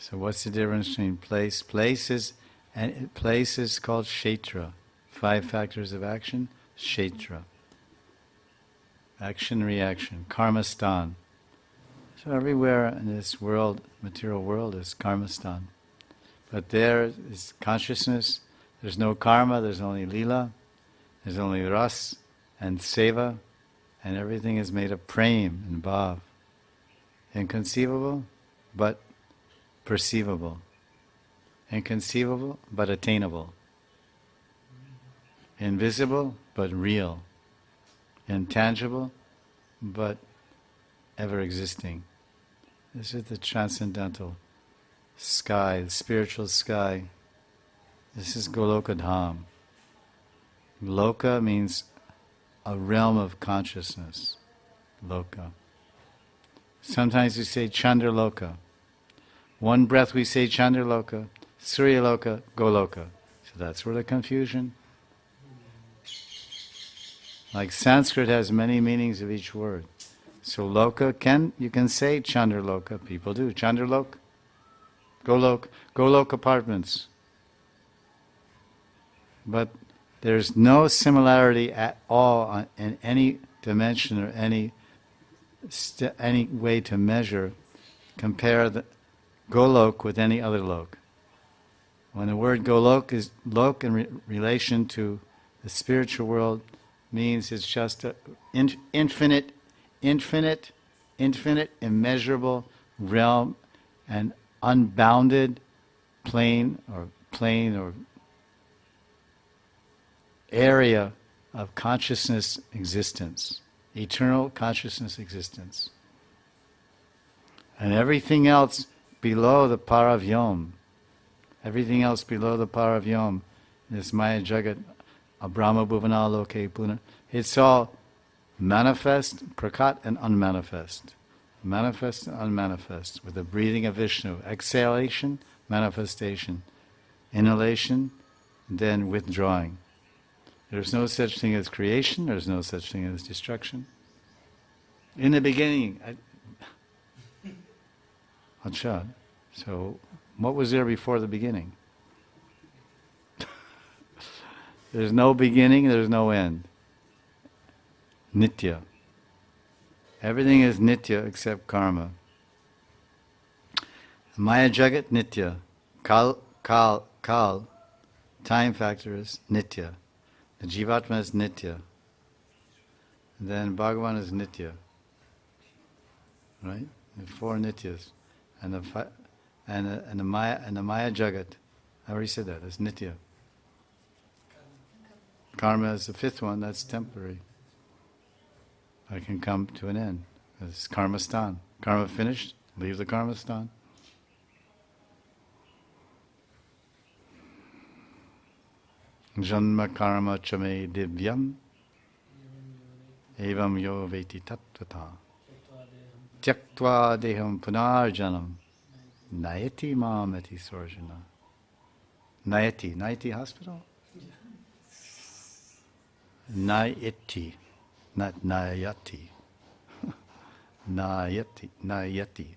So what's the difference between place? Place is called kshetra. 5 factors of action, kshetra. Action, reaction, karmastan. So everywhere in this world, material world, is karmastan. But there is consciousness. There's no karma, there's only lila, there's only ras and seva, and everything is made of prem and bhav. Inconceivable, but perceivable. Inconceivable, but attainable. Invisible, but real. Intangible, but ever existing. This is the transcendental sky, the spiritual sky. This is Goloka Dham. Loka means a realm of consciousness. Loka. Sometimes we say Chandraloka. One breath we say Chandraloka, Suryaloka, Goloka. So that's where the confusion. Like Sanskrit has many meanings of each word. So loka you can say Chandraloka. People do. Chandralok, Golok apartments. But there's no similarity at all in any dimension or any way to measure. Compare the Golok with any other lok. When the word Golok is lok in relation to the spiritual world, means it's just an infinite, immeasurable realm and unbounded plane or area of consciousness existence, eternal consciousness existence. And everything else below the Paravyom, everything else below the Paravyom, this Maya Jagat, Abrahma Bhuvana Loke Puna, it's all manifest, prakat, and unmanifest. Manifest and unmanifest, with the breathing of Vishnu. Exhalation, manifestation. Inhalation, then withdrawing. There's no such thing as creation, there's no such thing as destruction. In the beginning, Acha, so what was there before the beginning? There's no beginning, there's no end. Nitya. Everything is nitya except karma. Maya Jagat nitya. Kal, time factor is nitya. The Jivatma is nitya. Then Bhagavan is nitya. Right? The 4 nityas. And the Maya Jagat, I already said that, it's nitya. Karma is the 5th one, that's temporary. I can come to an end. It's karma stan. Karma finished, leave the karma stan. Janma karma chame divyam evam yo veti tattvata tyaktva deham punarjanam nayati mamati sorjana. Nayati hospital? Nayati, not nayati. Nayati.